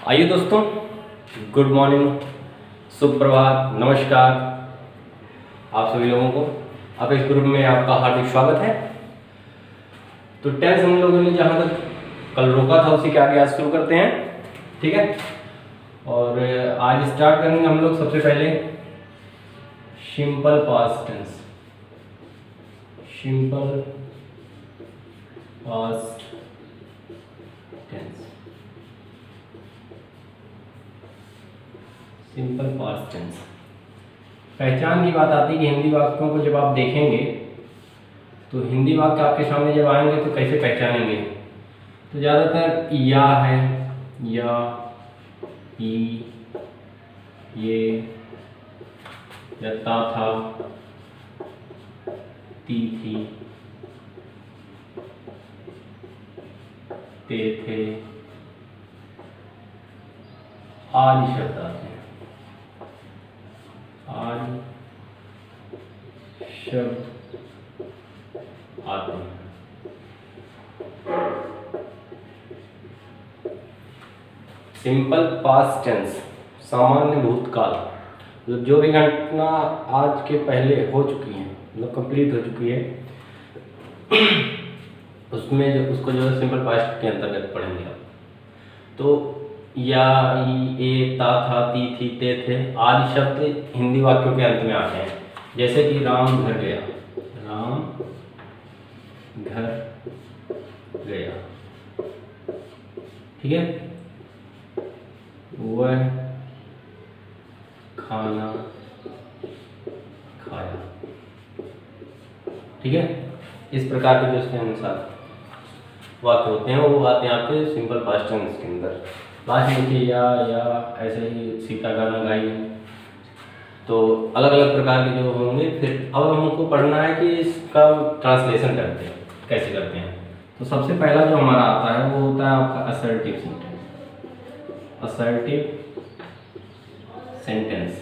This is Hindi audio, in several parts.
आइए दोस्तों, गुड मॉर्निंग, सुप्रभात, नमस्कार आप सभी लोगों को। अब इस ग्रुप में आपका हार्दिक स्वागत है। तो टेंस हम लोगों ने जहाँ तक कल रोका था उसी के आगे आज शुरू करते हैं, ठीक है। और आज स्टार्ट करेंगे हम लोग सबसे पहले simple past tense. Simple past tense, simple past tense. पहचान की बात आती है कि हिंदी वाक्यों को जब आप देखेंगे तो हिंदी वाक्य आपके सामने जब आएंगे तो कैसे पहचानेंगे। तो ज़्यादातर या है, या, ई, ये, या ता था, ती थी, ते थे, आदि शब्द आते हैं। आदि शब्द आते हैं। सिंपल पास्ट टेंस, सामान्य भूतकाल, मतलब जो भी घटना आज के पहले हो चुकी है, मतलब कंप्लीट हो चुकी है, उसमें जो उसको जो है सिंपल पास्ट के अंतर्गत पढ़ेंगे आप। तो या, ई, ए, ता था, ती थी, ते थे आदि शब्द हिंदी वाक्यों के अंत में आते हैं। जैसे कि राम घर गया, राम घर गया, ठीक है। वह खाना खाया, ठीक है। इस प्रकार के जो उसके अनुसार वाक्य होते हैं वो आते हैं आपके सिंपल पास्ट टेंस के अंदर। लास्ट में या ऐसे ही सीता गाना गाई, तो अलग अलग प्रकार के जो होंगे। फिर अब हमको पढ़ना है कि इसका ट्रांसलेशन करते हैं, कैसे करते हैं। तो सबसे पहला जो हमारा आता है वो होता है आपका assertive sentence. Assertive sentence,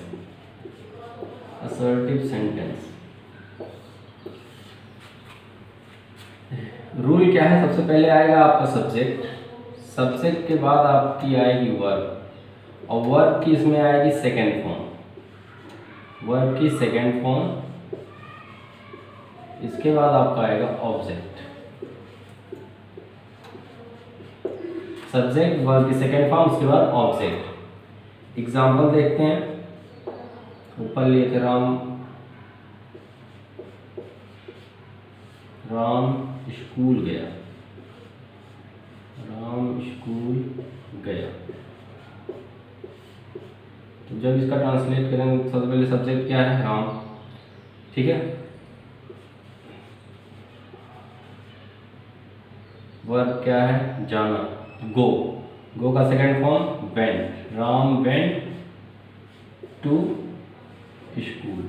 assertive sentence. Rule क्या है, सबसे पहले आएगा आपका सब्जेक्ट, सब्जेक्ट के बाद आपकी आएगी वर्ब, और वर्ब की इसमें आएगी सेकेंड फॉर्म, वर्ब की सेकेंड फॉर्म। इसके बाद आपका आएगा ऑब्जेक्ट। सब्जेक्ट, वर्ब की सेकेंड फॉर्म, उसके बाद ऑब्जेक्ट। एग्जाम्पल देखते हैं, ऊपर लिए थे राम स्कूल गया, राम स्कूल गया। तो जब इसका ट्रांसलेट करेंगे तो सबसे पहले सब्जेक्ट क्या है, राम, ठीक है। वर्ब क्या है, जाना, गो, गो का second form went, Ram went to school.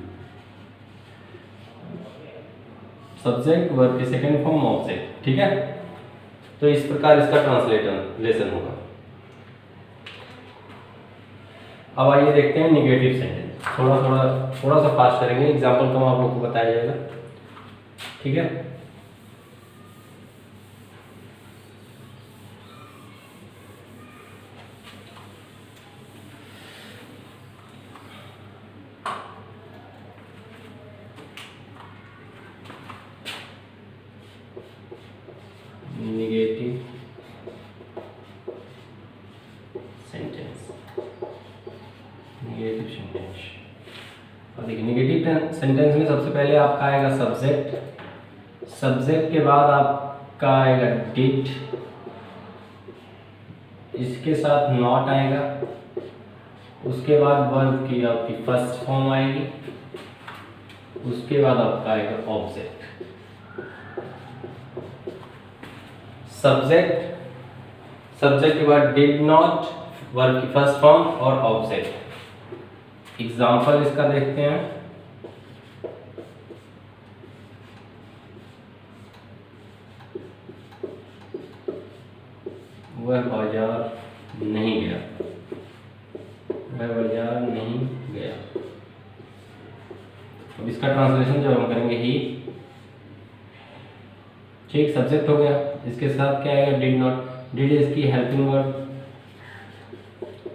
Subject, verb की सेकंड फॉर्म, ऑब्जेक्ट, ठीक है। तो इस प्रकार इसका ट्रांसलेशन होगा। अब आइए देखते हैं निगेटिव सेंटेंस। थोड़ा सा फास्ट करेंगे, एग्जांपल कम आप लोग को बताया जाएगा, ठीक है। Negative sentence, negative sentence. और देखिए निगेटिव सेंटेंस में सबसे पहले आपका आएगा सब्जेक्ट, सब्जेक्ट के बाद आपका आएगा डिड, इसके साथ नॉट आएगा, उसके बाद वर्ब की आपकी फर्स्ट फॉर्म आएगी, उसके बाद आपका आएगा ऑब्जेक्ट। सब्जेक्ट, सब्जेक्ट के बाद डिड नॉट, वर्ब की फर्स्ट फॉर्म और ऑब्जेक्ट। एग्जाम्पल इसका देखते हैं, वह बाजार नहीं गया, वह बाजार नहीं गया। अब इसका ट्रांसलेशन जो हम करेंगे ही, ठीक, सब्जेक्ट हो गया। इसके साथ क्या आएगा, डिड नॉट, डिड इसकी helping verb,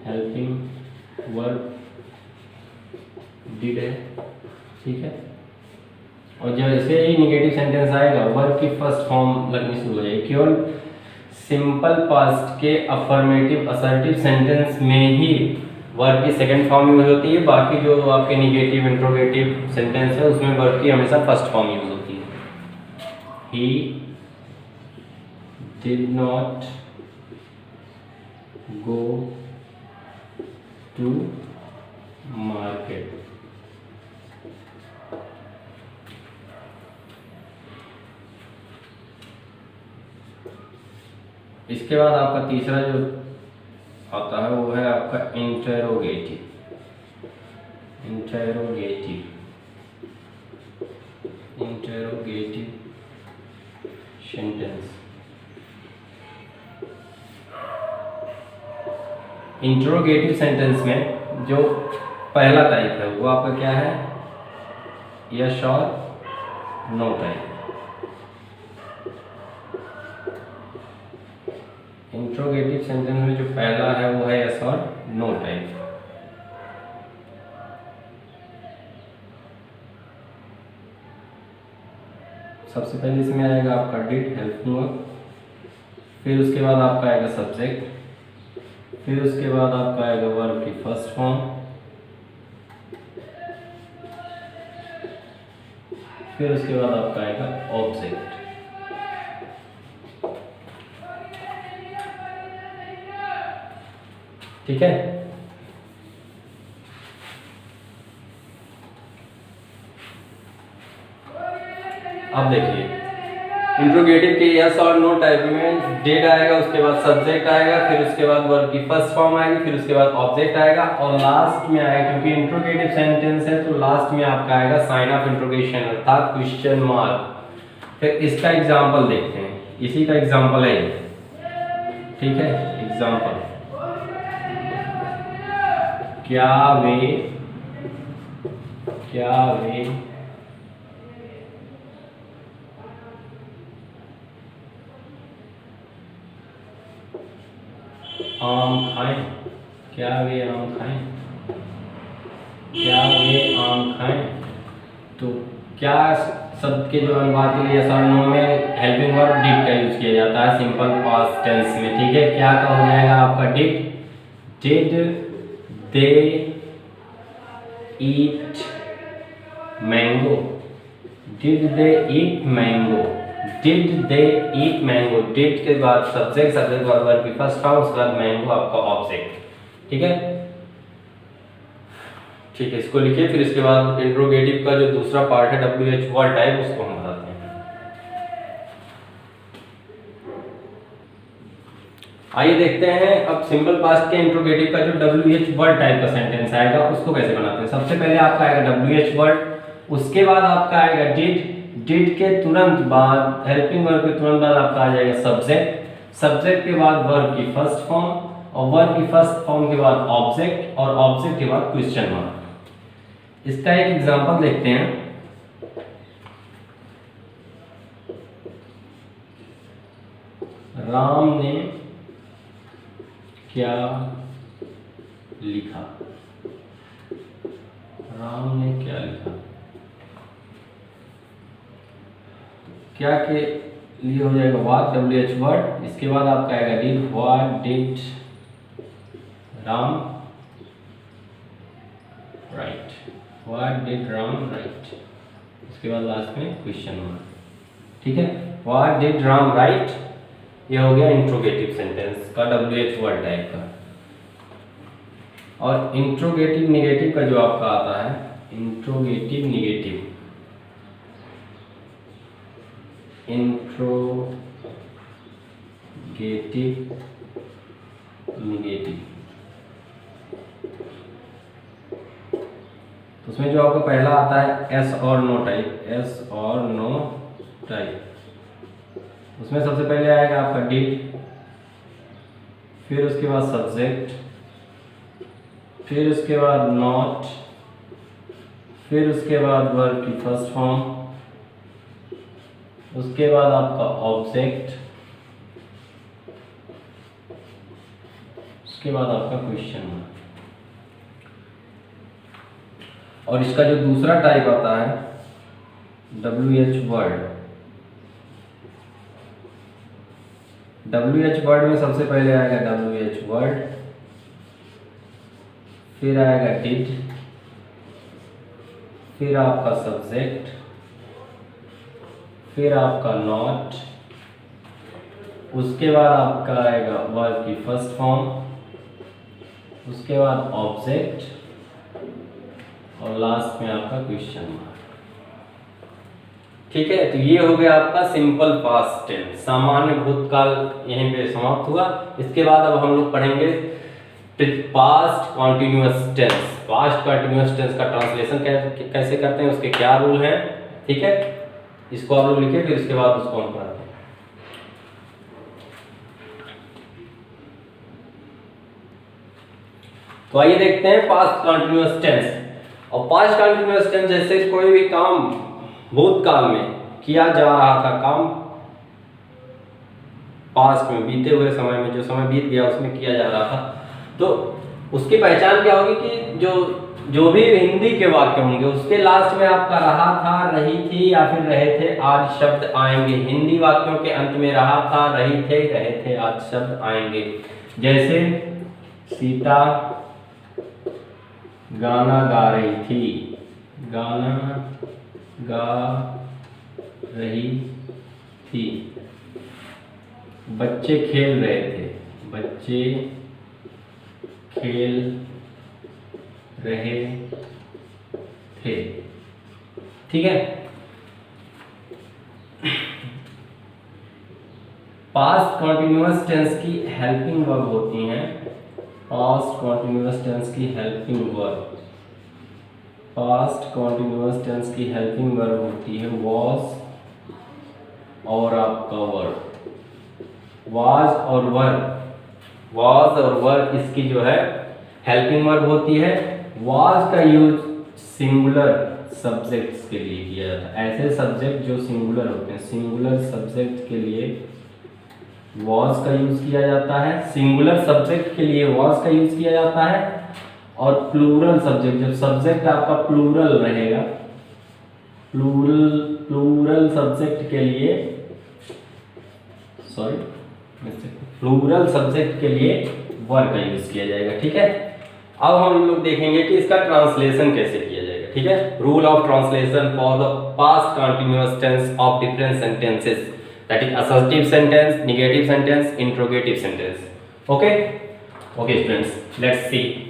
helping verb did है, ठीक है। और जैसे ही निगेटिव सेंटेंस आएगा वर्ब की फर्स्ट फॉर्म लगनी शुरू हो जाएगी। केवल सिंपल पास्ट के अफर्मेटिव असर्टिव सेंटेंस में ही वर्ब की सेकंड फॉर्म यूज होती है, बाकी जो आपके निगेटिव इंट्रोगेटिव सेंटेंस है उसमें वर्ब की हमेशा फर्स्ट फॉर्म यूज होती है। He did not go to market. इसके बाद आपका तीसरा जो आता है वो है आपका interrogative. Interrogative sentence. Interrogative sentence में जो पहला टाइप है वो आपका क्या है, यस और नो टाइप। इंट्रोगेटिव सेंटेंस में जो पहला है वो है यस और नो टाइप। सबसे पहले इसमें आएगा आपका डिड हेल्पिंग वर्ब, फिर उसके बाद आपका आएगा सब्जेक्ट, फिर उसके बाद आपका आएगा वर्ब की फर्स्ट फॉर्म, फिर उसके बाद आपका आएगा ऑब्जेक्ट। ठीक है। अब देखिए इंट्रोगेटिव के यस और नो टाइप में डिड आएगा, उसके बाद सब्जेक्ट आएगा, फिर उसके बाद वर्ब की फर्स्ट फॉर्म आएगी, फिर उसके बाद ऑब्जेक्ट आएगा और लास्ट में आएगा, क्योंकि इंट्रोगेटिव सेंटेंस है तो लास्ट में आपका आएगा साइन ऑफ इंट्रोगेशन अर्थात क्वेश्चन मार्क। फिर इसका एग्जांपल देखते हैं, इसी का एग्जांपल है, ठीक है। एग्जांपल, क्या वे आम खाएं, क्या वे आम खाएं, क्या वे आम खाएं। तो क्या शब्द के जो अनुवाद के लिए यस और नो में हेल्पिंग वर्ब डिड का यूज किया जाता है सिंपल पास्ट टेंस में, ठीक है। क्या का हो जाएगा आपका did they eat mango, did they eat mango, did they eat mango. Did के बाद सब्जेक्ट, सब्जेक्ट के बाद वर्ब की फर्स्ट फॉर्म, उसके बाद मैंगो आपका ऑब्जेक्ट, ठीक है। ठीक है, इसको लिखिए। फिर इसके बाद इंट्रोगेटिव का जो दूसरा पार्ट है WH वर्ड टाइप, उसको हम बताते हैं। आइए देखते हैं अब सिंपल पास्ट के इंट्रोगेटिव का जो WH वर्ड टाइप का सेंटेंस आएगा उसको कैसे बनाते हैं। सबसे पहले आपका आएगा WH वर्ड, उसके बाद आपका आएगा डिड के तुरंत बाद हेल्पिंग वर्ब के तुरंत बाद आपका आ जाएगा सब्जेक्ट, सब्जेक्ट के बाद वर्ब की फर्स्ट फॉर्म और वर्ब की फर्स्ट फॉर्म के बाद ऑब्जेक्ट और ऑब्जेक्ट के बाद क्वेश्चन मार्क। इसका एक एग्जांपल देखते हैं। राम ने क्या लिखा, राम ने क्या लिखा। क्या के लिए हो जाएगा व्हाट, WH वर्ड। इसके बाद आपका आएगा did, what did Ram right, what did Ram right. उसके बाद लास्ट में क्वेश्चन मार्क, ठीक है। व्हाट डिड राम राइट, ये हो गया इंट्रोगेटिव सेंटेंस का WH वर्ड टाइप का। और इंट्रोगेटिव निगेटिव का जो आपका आता है इंट्रोगेटिव निगेटिव, इंट्रोगेटिव निगेटिव, तो उसमें जो आपका पहला आता है एस और नो टाइप, एस और नो टाइप। उसमें सबसे पहले आएगा आपका डिड, फिर उसके बाद सब्जेक्ट, फिर उसके बाद नॉट, फिर उसके बाद वर्ब की फर्स्ट फॉर्म, उसके बाद आपका ऑब्जेक्ट, उसके बाद आपका क्वेश्चन मार्क। और इसका जो दूसरा टाइप आता है WH वर्ड। WH वर्ड में सबसे पहले आएगा WH वर्ड, फिर आएगा डिड, फिर आपका सब्जेक्ट, फिर आपका नॉट, उसके बाद आपका आएगा वर्ब की फर्स्ट फॉर्म, उसके बाद ऑब्जेक्ट और लास्ट में आपका क्वेश्चन मार्क। ठीक है, तो ये हो गया आपका सिंपल पास्ट टेंस, सामान्य भूतकाल यहीं पे समाप्त हुआ। इसके बाद अब हम लोग पढ़ेंगे past continuous tense. Past continuous tense का ट्रांसलेशन कैसे करते हैं, उसके क्या रूल हैं। ठीक है, इसको आप लोग लिखिए, फिर इसके बाद उसको हम पढ़ाते हैं। तो आइए देखते हैं पास्ट कॉन्टिन्यूअस टेंस। और पास्ट कॉन्टिन्यूअस टेंस जैसे कोई भी काम भूतकाल में किया जा रहा था, काम पास्ट में बीते हुए समय में, जो समय बीत गया उसमें किया जा रहा था, तो उसकी पहचान क्या होगी कि जो भी हिंदी के वाक्य होंगे उसके लास्ट में आपका रहा था, रही थी या फिर रहे थे आज शब्द आएंगे। हिंदी वाक्यों के अंत में रहा था, रही थे, रहे थे आज शब्द आएंगे। जैसे सीता गाना गा रही थी, गाना गा रही थी। बच्चे खेल रहे थे, बच्चे खेल रहे थे। ठीक है, पास्ट कॉन्टिन्यूअस टेंस की हेल्पिंग वर्ब होती हैं। पास्ट कॉन्टिन्यूअस टेंस की helping verb, past continuous tense की हेल्पिंग वर्ब होती है वॉज और आपका वर्ब। वाज और वर्ब, वाज और वर्ब इसकी जो है हेल्पिंग वर्ब होती है। वाज का यूज सिंगुलर सब्जेक्ट्स के लिए किया जाता है। ऐसे सब्जेक्ट जो सिंगुलर होते हैं, सिंगुलर सब्जेक्ट के लिए वाज का यूज किया जाता है। सिंगुलर सब्जेक्ट के लिए वाज का यूज किया जाता है। और प्लूरल सब्जेक्ट, जब सब्जेक्ट आपका प्लूरल रहेगा, प्लूरल सब्जेक्ट के लिए, प्लूरल सब्जेक्ट के लिए वर्ब का यूज किया जाएगा। ठीक है, अब हम लोग देखेंगे कि इसका ट्रांसलेशन कैसे किया जाएगा। ठीक है, rule of translation for the past continuous tense of different sentences, that is assertive sentence, negative sentence, interrogative sentence. Okay okay students, let's see.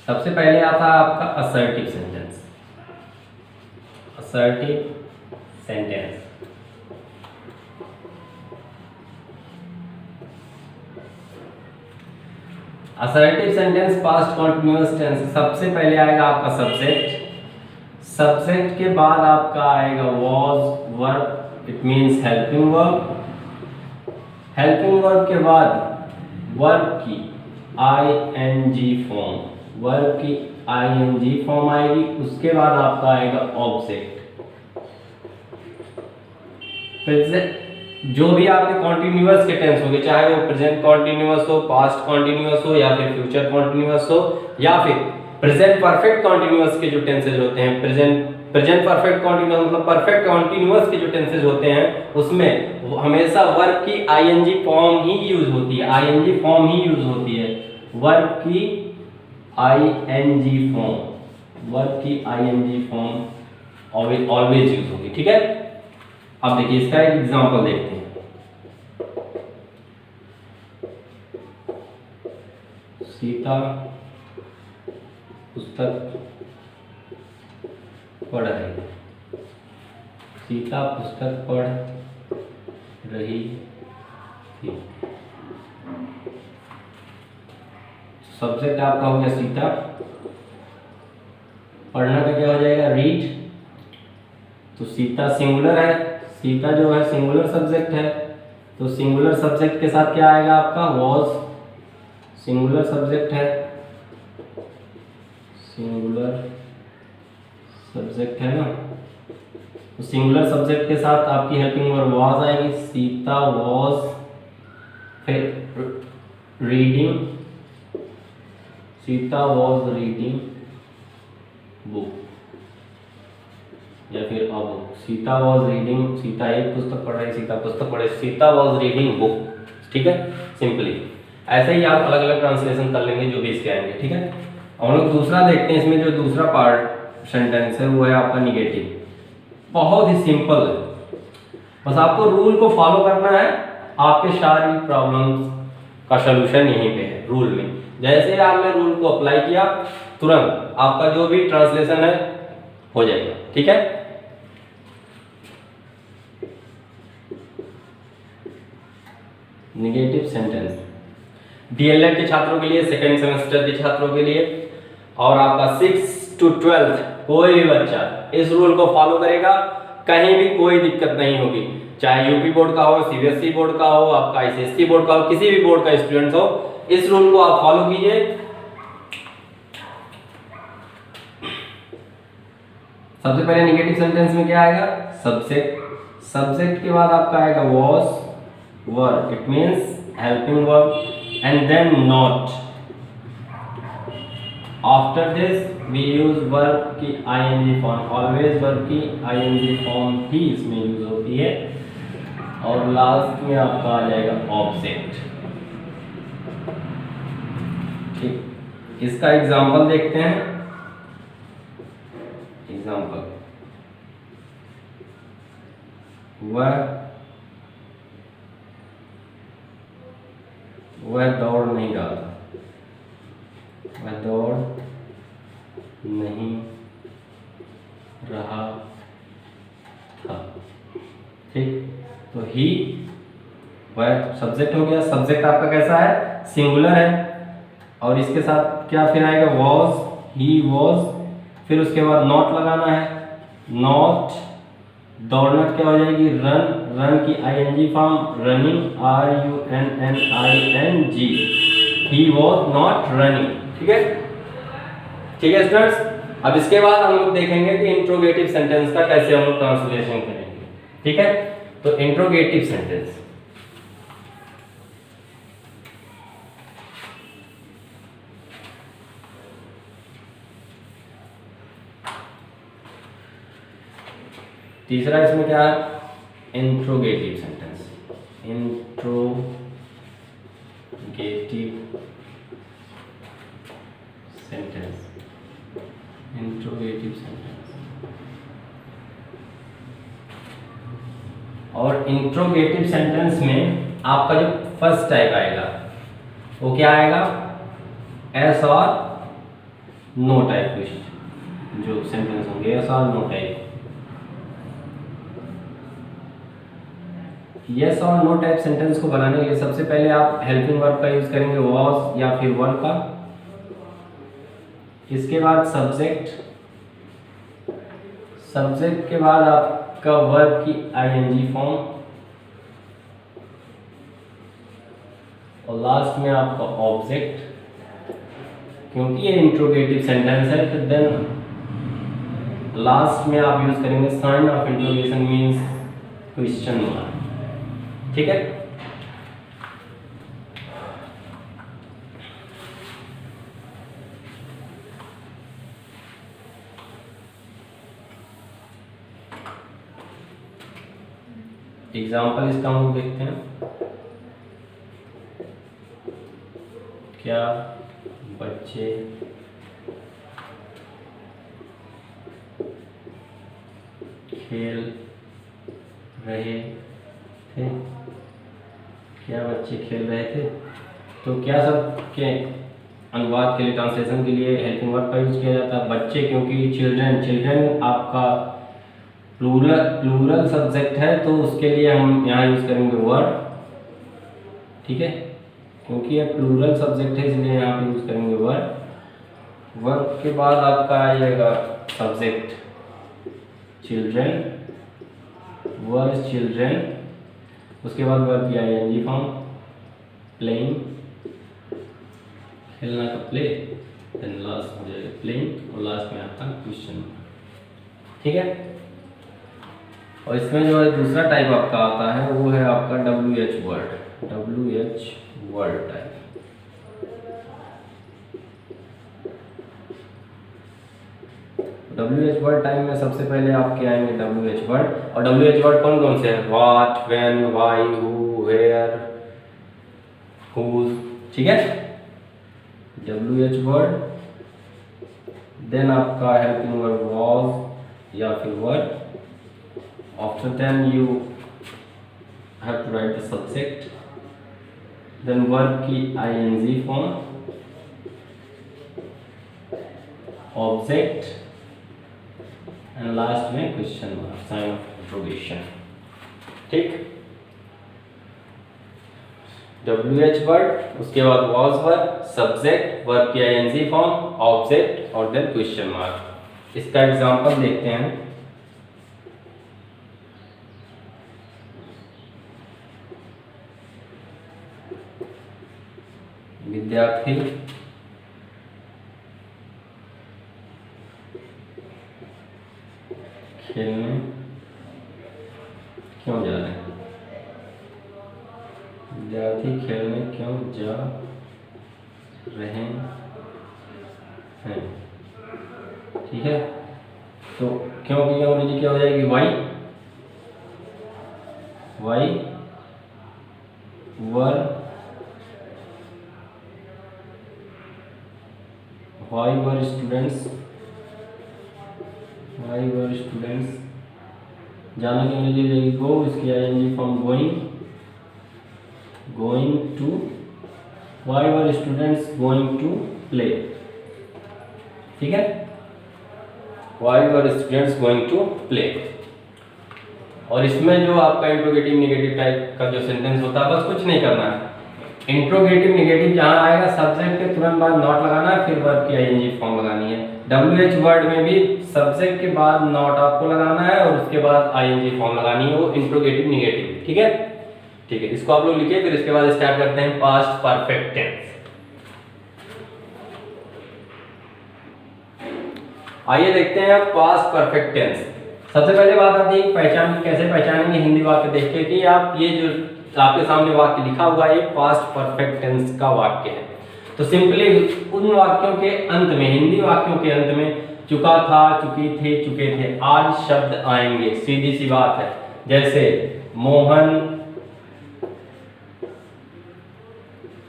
सबसे पहले आता है आपका assertive sentence. Assertive sentence, assertive sentence past continuous tense. सबसे पहले आएगा आपका सब्जेक्ट, सब्जेक्ट के बाद आपका आएगा was, verb, it means helping verb. Helping verb के बाद वर्ब की ING फॉर्म, वर्ब की ING फॉर्म आएगी। उसके बाद आपका आएगा ऑब्जेक्ट। जो भी आपके कॉन्टिन्यूअस के टेंस होंगे, चाहे वो प्रेजेंट कॉन्टिन्यूअस हो, पास्ट कॉन्टिन्यूअस हो, या फिर फ्यूचर कॉन्टिन्यूअस हो, या फिर प्रेजेंट परफेक्ट कॉन्टिन्यूअस के जो टेंसेज होते हैं, प्रेजेंट परफेक्ट कॉन्टिन्यूअस मतलब परफेक्ट कॉन्टिन्यूअस के जो टेंसेज होते हैं, उसमें हमेशा वर्ब की ING फॉर्म ही यूज होती है। ING फॉर्म ही यूज होती है, वर्ब की ING फॉर्म, वर्ब की ING फॉर्म ऑलवेज यूज होगी। ठीक है, अब देखिए इसका एक एग्जांपल देखते हैं। सीता पुस्तक पढ़ रही, सीता पुस्तक पढ़ रही थी। सब्जेक्ट आपका हो गया सीता, पढ़ना का क्या हो जाएगा रीड। तो सीता सिंगुलर है, सीता जो है सिंगुलर सब्जेक्ट है, तो सिंगुलर सब्जेक्ट के साथ क्या आएगा आपका वॉज। सिंगुलर सब्जेक्ट है, सिंगुलर सब्जेक्ट है ना, तो सिंगुलर सब्जेक्ट के साथ आपकी हेल्पिंग वर्ब वाज आएगी। सीता वाज, फिर reading, Sita was reading book, या फिर a book. Sita was reading, Sita एक पुस्तक पढ़ रही, सीता पुस्तक पढ़े, सीता वाज रीडिंग बुक। ठीक है, सिंपली ऐसे ही आप अलग अलग ट्रांसलेशन कर लेंगे जो भी इसके आएंगे। ठीक है, हम लोग दूसरा देखते हैं। इसमें जो दूसरा पार्ट सेंटेंस है वो है आपका निगेटिव। बहुत ही सिंपल है, बस आपको रूल को फॉलो करना है, आपके सारी प्रॉब्लम्स का सलूशन यहीं पे है रूल में। जैसे आपने रूल को अप्लाई किया तुरंत आपका जो भी ट्रांसलेशन है हो जाएगा। ठीक है, निगेटिव सेंटेंस डीएलएड के छात्रों के लिए, सेकेंड सेमेस्टर के छात्रों के लिए, और आपका 6 to 12 कोई भी बच्चा इस रूल को फॉलो करेगा, कहीं भी कोई दिक्कत नहीं होगी। चाहे यूपी बोर्ड का हो, सीबीएसई बोर्ड का हो, आपका आईसीएसई बोर्ड का हो, किसी भी बोर्ड का स्टूडेंट हो, इस रूल को आप फॉलो कीजिए। सबसे पहले निगेटिव सेंटेंस में क्या आएगा? सब्जेक्ट, सब्जेक्ट के बाद आपका आएगा was, were, it means helping verb, and then not. After this we use verb की आईएनजी फॉर्म, ऑलवेज वर्ब की आईएनजी फॉर्म ही इसमें यूज होती है, और लास्ट में आपका आ जाएगा ऑब्जेक्ट। ठीक, इसका एग्जांपल देखते हैं। एग्जांपल, वह दौड़ नहीं रहा था, वह दौड़ नहीं रहा था। ठीक, तो ही, वह सब्जेक्ट हो गया। सब्जेक्ट आपका कैसा है? सिंगुलर है, और इसके साथ क्या फिर आएगा? वॉज, ही वॉज, फिर उसके बाद नॉट लगाना है, नॉट। दौड़ना क्या हो जाएगी? रन, रन की ING form running, RUNNING, he was not running. ठीक है, ठीक है स्टूडेंट्स। अब इसके बाद हम लोग देखेंगे कि इंट्रोगेटिव सेंटेंस का कैसे हम लोग ट्रांसलेशन करेंगे। ठीक है, तो इंट्रोगेटिव सेंटेंस, तीसरा इसमें क्या है? Interrogative sentence, interrogative sentence, interrogative sentence. और इंट्रोगेटिव सेंटेंस में आपका जो फर्स्ट टाइप आएगा वो क्या आएगा? एस और नो टाइप क्वेश्चन जो सेंटेंस होंगे, एस और नो टाइप। यस और नो टाइप सेंटेंस को बनाने के लिए सबसे पहले आप हेल्पिंग वर्ब का यूज करेंगे, वॉज या फिर वर का। इसके बाद सब्जेक्ट, सब्जेक्ट के बाद आपका वर्ब की आईएनजी फॉर्म, और लास्ट में आपका ऑब्जेक्ट। क्योंकि ये इंट्रोगेटिव सेंटेंस है तो देन लास्ट में आप यूज करेंगे sign of interrogation, means question mark. ठीक है, एग्जाम्पल इसका हम देखते हैं। क्या बच्चे खेल रहे थे? क्या बच्चे खेल रहे थे? तो क्या सब के अनुवाद के लिए, ट्रांसलेशन के लिए हेल्पिंग वर्ब का यूज किया जाता है बच्चे, क्योंकि चिल्ड्रन, चिल्ड्रन आपका प्लूरल सब्जेक्ट है तो उसके लिए हम यहाँ यूज करेंगे वर्ब। ठीक है, क्योंकि ये प्लूरल सब्जेक्ट है इसलिए यहाँ पे यूज करेंगे वर्ब। वर्ब के बाद आपका आएगा सब्जेक्ट चिल्ड्रन, वर चिल्ड्रन, उसके बाद वर्ब की आईएनजी फॉर्म प्लेइंग, खेलना का प्ले, देन लास्ट हो जाएगा प्लेइंग और लास्ट में आपका क्वेश्चन। ठीक है। और इसमें जो है दूसरा टाइप आपका आता है वो है आपका WH word, WH word type. WH word type में सबसे पहले आपके आएंगे WH वर्ड। और WH वर्ड कौन कौन से हैं? What, when, why, who, where, whose. ठीक है, WH वर्ड। देन आपका हेल्पिंग वर्ड वाज या फिर were. After then you have to write the subject, then verb की ING form, object and last में question mark, sign of interrogation. ठीक, WH वर्ड, उसके बाद वाज वर्ब, सब्जेक्ट, वर्ब की ING फॉर्म, ऑब्जेक्ट और देन क्वेश्चन मार्क। इसका एग्जांपल देखते हैं। विद्यार्थी खेलने क्यों जा रहे हैं? विद्यार्थी खेलने क्यों जा रहे हैं? ठीक है, तो क्यों की अंग्रेजी क्या हो जाएगी? वाई वर स्टूडेंट्स, जाना की अंग्रेजी हो जाएगी गो, इसकी ING form going to, why were students going to play. ठीक है, why were students going to play. और इसमें जो आपका इंट्रोगेटिव नेगेटिव टाइप का जो सेंटेंस होता है, बस कुछ नहीं करना है। इंट्रोगेटिव नेगेटिव जहां आएगा सब्जेक्ट के तुरंत बाद नॉट लगाना है, फिर वर्ब की ING फॉर्म लगानी है। WH वर्ड में भी सब्जेक्ट के बाद नॉट आपको लगाना है और उसके बाद ING फॉर्म लगानी है, वो इंट्रोगेटिव नेगेटिव। ठीक है, ठीक है, इसको आप लोग लिखिए। फिर इसके बाद स्टार्ट करते हैं पास्ट परफेक्ट टेंस। आइए देखते हैं अब पास्ट परफेक्ट टेंस। सबसे पहले बात आती है पहचान, कैसे पहचानेंगे हिंदी वाक्य देख के कि आप ये जो आपके सामने वाक्य लिखा हुआ है पास्ट परफेक्ट टेंस का वाक्य है। तो सिंपली उन वाक्यों के अंत में, हिंदी वाक्यों के अंत में चुका था, चुकी थी, चुके थे आदि शब्द आएंगे। सीधी सी बात है। जैसे मोहन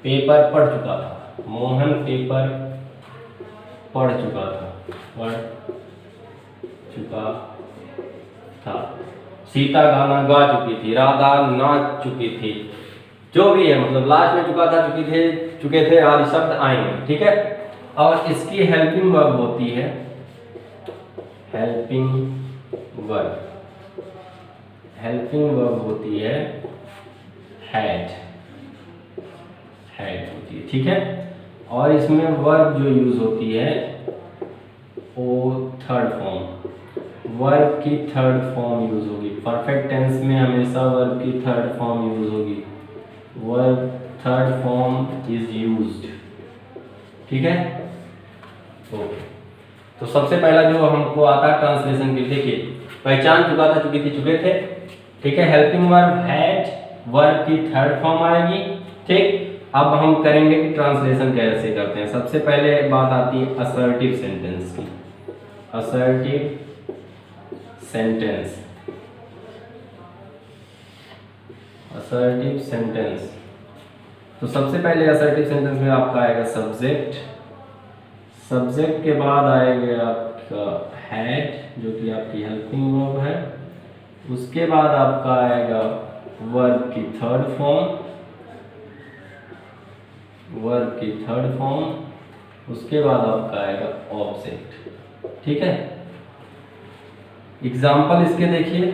पेपर पढ़ चुका था, मोहन पेपर पढ़ चुका था, पढ़ चुका था। सीता गाना गा चुकी थी, राधा नाच चुकी थी। जो भी है, मतलब लास्ट में चुका था, चुके थे आदि शब्द आएंगे। ठीक है, और इसकी हेल्पिंग वर्ब होती है, हेल्पिंग वर्ब होती है हैड होती है। ठीक है, और इसमें वर्ब जो यूज होती है वो थर्ड फॉर्म, वर्ब की थर्ड फॉर्म यूज होगी। परफेक्ट टेंस में हमेशा वर्ब की थर्ड फॉर्म यूज होगी, verb third form is used. ठीक है, ओके। तो सबसे पहला जो हमको आता है ट्रांसलेशन के, देखिए पहचान चुका था, चुकी थी, चुके थे। ठीक है, हेल्पिंग वर्ब हैड, वर्ब की थर्ड फॉर्म आएगी। ठीक, अब हम करेंगे कि ट्रांसलेशन कैसे करते हैं। सबसे पहले बात आती है असर्टिव सेंटेंस की। Assertive sentence, assertive sentence. तो सबसे पहले असर्टिव सेंटेंस में आपका आएगा सब्जेक्ट, सब्जेक्ट के बाद आएगा आपका हैड जो कि आपकी हेल्पिंग वर्ब है। उसके बाद आपका आएगा वर्ब की थर्ड फॉर्म, वर्ब की थर्ड फॉर्म। उसके बाद आपका आएगा ऑब्जेक्ट। ठीक है, एग्जाम्पल इसके देखिए,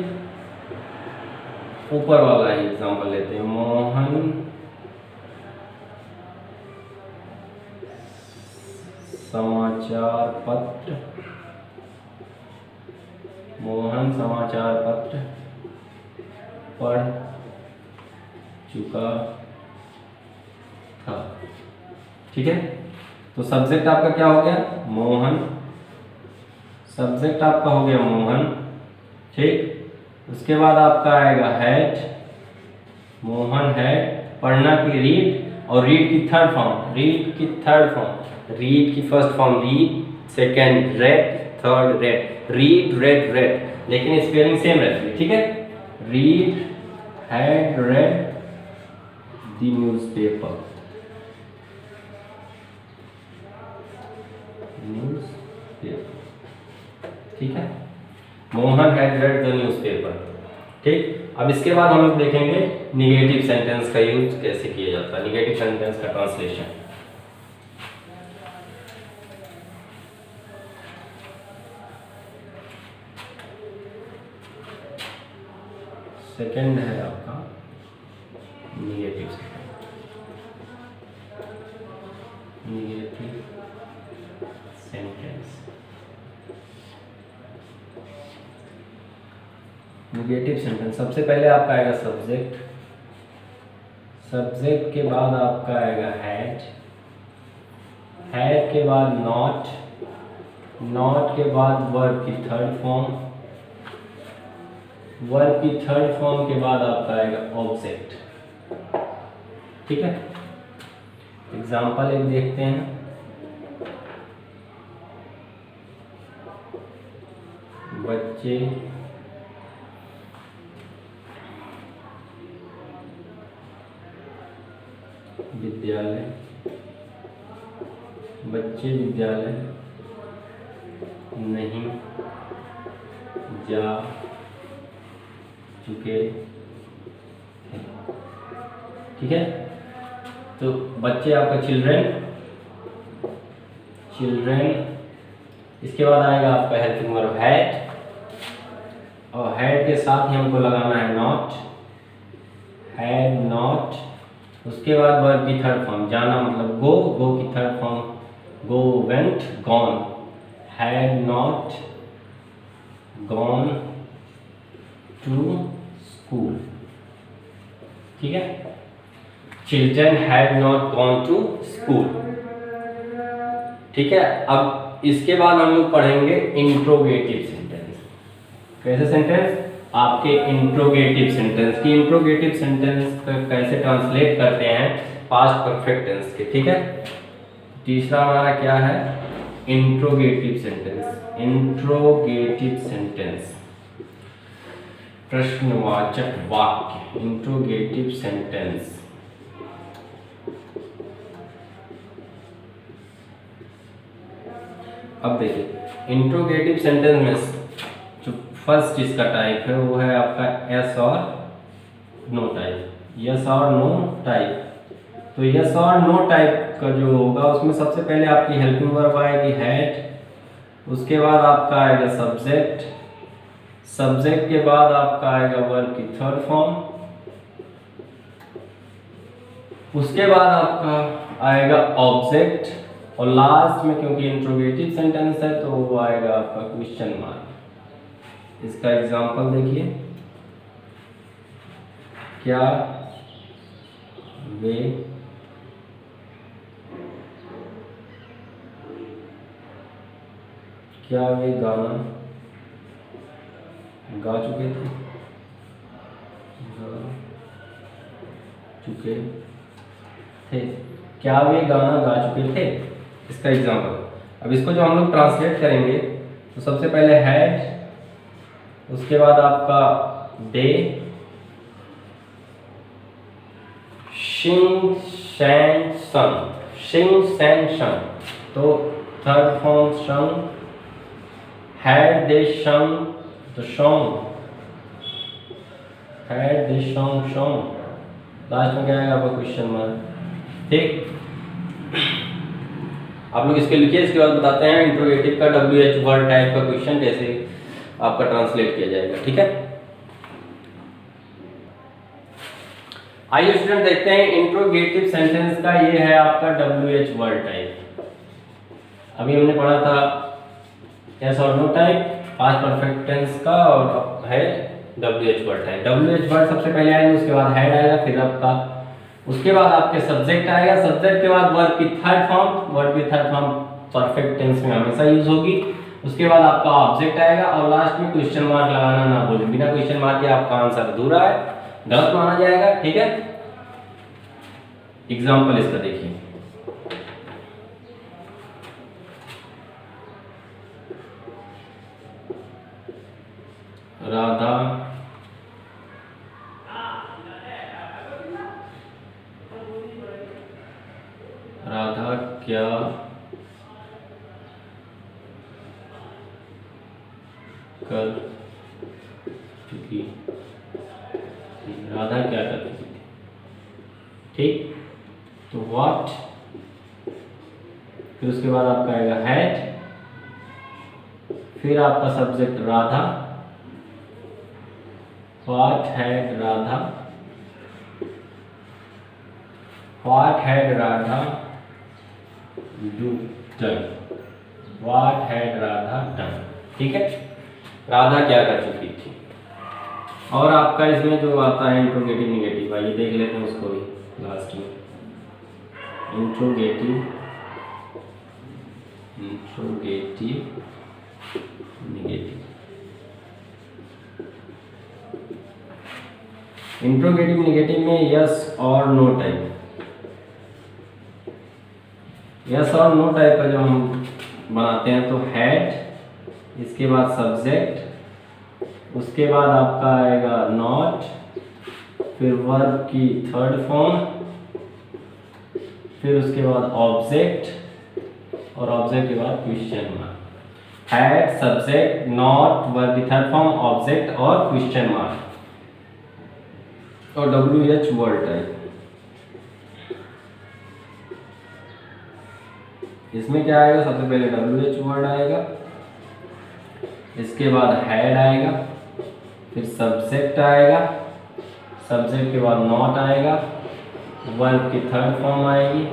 ऊपर वाला ही एग्जाम्पल लेते हैं। मोहन समाचार पत्र, मोहन समाचार पत्र पढ़ चुका था। ठीक है, तो सब्जेक्ट आपका क्या हो गया? मोहन। सब्जेक्ट आपका हो गया मोहन, ठीक। उसके बाद आपका आएगा हैड, मोहन हैड। पढ़ना की रीड, और रीड की थर्ड फॉर्म, रीड की थर्ड फॉर्म, रीड की first form read, second red, third red, read red red, लेकिन स्पेलिंग सेम रहती है, ठीक है। Read had read the newspaper, ठीक है। Mohan had read the newspaper, ठीक। अब इसके बाद हम लोग देखेंगे निगेटिव सेंटेंस का यूज कैसे किया जाता है, निगेटिव सेंटेंस का ट्रांसलेशन। सेकंड है आपका negative sentence, negative sentence. Negative sentence सबसे पहले आपका आएगा सब्जेक्ट, सब्जेक्ट के बाद आपका आएगा हैड, हैड के बाद नॉट, नॉट के बाद वर्ब की थर्ड फॉर्म, वर्ब की थर्ड फॉर्म के बाद आपका आएगा ऑब्जेक्ट, ठीक है। एग्जाम्पल एक देखते हैं। बच्चे विद्यालय, बच्चे विद्यालय नहीं जा चुके, ठीक है। तो बच्चे आपका चिल्ड्रेन, चिल्ड्रेन। इसके बाद आएगा आपका हेल्पिंग वर्ब हैड, और हैड के साथ ही हमको लगाना है नॉट, हैड नॉट। उसके बाद वर्ब की थर्ड फॉर्म, जाना मतलब गो, गो की third form go, went, gone, had not gone to school, ठीक है। Children had not gone to school, ठीक है। अब इसके बाद हम लोग पढ़ेंगे इंट्रोगेटिव सेंटेंस। कैसे सेंटेंस? आपके इंट्रोगेटिव सेंटेंस की, इंट्रोगेटिव सेंटेंस कैसे ट्रांसलेट करते हैं पास्ट परफेक्ट टेंस के, ठीक है। तीसरा हमारा क्या है? Interrogative sentence. इंट्रोगेटिव सेंटेंस प्रश्नवाचक वाक्य, इंट्रोगेटिव सेंटेंस। अब देखिए इंट्रोगेटिव सेंटेंस में जो फर्स्ट इसका टाइप है वो है आपका यस और नो टाइप, यस और नो टाइप। तो यस और नो टाइप का जो होगा उसमें सबसे पहले आपकी हेल्पिंग वर्ब आएगी हैड, उसके बाद आपका आएगा सब्जेक्ट, सब्जेक्ट के बाद आपका आएगा वर्ब की थर्ड फॉर्म, उसके बाद आपका आएगा ऑब्जेक्ट, और लास्ट में क्योंकि इंट्रोगेटिव सेंटेंस है तो वो आएगा आपका क्वेश्चन मार्क। इसका एग्जांपल देखिए, क्या वे गाना गा चुके थे, क्या वे गाना गा चुके थे, इसका एग्जाम्पल। अब इसको जो हम लोग ट्रांसलेट करेंगे तो सबसे पहले हैड, उसके बाद आपका दे, शिंग सैंग सन, शिंग सैंग सन, तो थर्ड फॉर्म संग, हैड दे संग the song, had they song song, last में क्या आएगा आपका क्वेश्चन मार्क, ठीक। आप लोग इसके लिखिए, इसके बाद बताते हैं इंट्रोगेटिव का WH वर्ड टाइप का क्वेश्चन कैसे आपका ट्रांसलेट किया जाएगा, ठीक है। आइए स्टूडेंट देखते हैं इंट्रोगेटिव सेंटेंस का, ये है आपका WH वर्ड टाइप। अभी हमने पढ़ा था यस और no type past perfect tense का, और है WH word type. WH word सबसे पहले आएगा, उसके बाद हैड आएगा, फिर आपका उसके बाद आपके सब्जेक्ट आएगा, सब्जेक्ट के बाद वर्ब की थर्ड फॉर्म, वर्ब की थर्ड फॉर्म परफेक्ट टेंस में हमेशा यूज होगी। उसके बाद आपका ऑब्जेक्ट आएगा और लास्ट में क्वेश्चन मार्क लगाना ना भूलें, बिना क्वेश्चन मार्क के आपका आंसर अधूरा है, गलत माना जाएगा। ठीक है, एग्जाम्पल इसका देखिए, राधा क्या कर चुकी थी, राधा क्या कर चुकी थी। ठीक, तो व्हाट, फिर उसके बाद आपका आएगा हैड, फिर आपका subject Radha, what had Radha, what had Radha do done, what had Radha done. ठीक है, राधा क्या कर चुकी थी। और आपका इसमें जो आता है इंट्रोगेटिव निगेटिव, आइए देख लेते हैं उसको भी लास्ट में। इंट्रोगेटिव निगेटिव, इंट्रोगेटिव निगेटिव में यस और नो टाइप, यस और नो टाइप का जो हम बनाते हैं तो हैड, इसके बाद सब्जेक्ट, उसके बाद आपका आएगा नॉट, फिर वर्ब की थर्ड फॉर्म, फिर उसके बाद ऑब्जेक्ट और ऑब्जेक्ट के बाद question mark. Had, subject, not, verb की थर्ड फॉर्म, ऑब्जेक्ट और क्वेश्चन मार्क और WH वर्ड टाइप। इसमें क्या आएगा, सबसे पहले WH वर्ड आएगा, इसके बाद हैड आएगा, फिर सब्जेक्ट आएगा, सब्जेक्ट के बाद नॉट आएगा, वर्ब की थर्ड फॉर्म आएगी,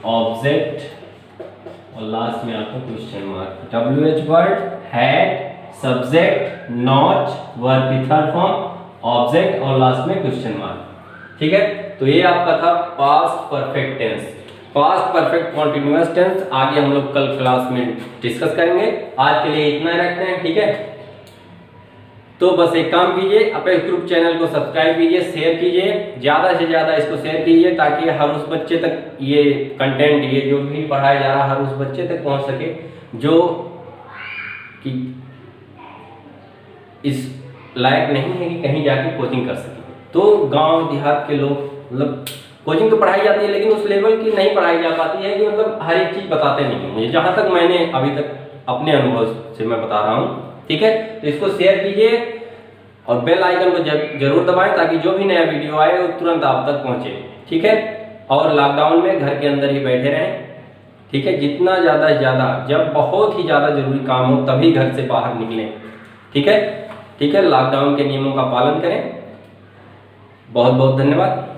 ऑब्जेक्ट और लास्ट में आपका question mark. WH word, had, subject, not, verb की थर्ड फॉर्म, ऑब्जेक्ट और लास्ट में क्वेश्चन मार्क। ठीक है, तो ये आपका था past perfect tense, past perfect continuous tense. आगे हम लोग कल क्लास में डिस्कस करेंगे, आज के लिए इतना रखते हैं। ठीक है, तो बस एक काम कीजिए, अपेक्स ग्रुप चैनल को सब्सक्राइब कीजिए, शेयर कीजिए, ज्यादा से ज्यादा इसको शेयर कीजिए ताकि हर उस बच्चे तक ये कंटेंट, ये जो भी पढ़ाया जा रहा है हर उस बच्चे तक पहुंच सके जो कि इस लायक नहीं है कि कहीं जाके कोचिंग कर सके। तो गांव देहात के लोग, मतलब कोचिंग तो पढ़ाई जाती है लेकिन उस लेवल की नहीं पढ़ाई जा पाती है कि मतलब हर एक चीज बताते नहीं हैं मुझे, जहां तक मैंने अभी तक अपने अनुभव से मैं बता रहा हूँ। ठीक है, तो इसको शेयर कीजिए और बेल आइकन को जरूर दबाएं ताकि जो भी नया वीडियो आए वो तुरंत आप तक पहुंचे। ठीक है, और लॉकडाउन में घर के अंदर ही बैठे रहें। ठीक है, जितना ज़्यादा से ज़्यादा, जब बहुत ही ज़्यादा जरूरी काम हो तभी घर से बाहर निकलें। ठीक है, लॉकडाउन के नियमों का पालन करें। बहुत बहुत धन्यवाद।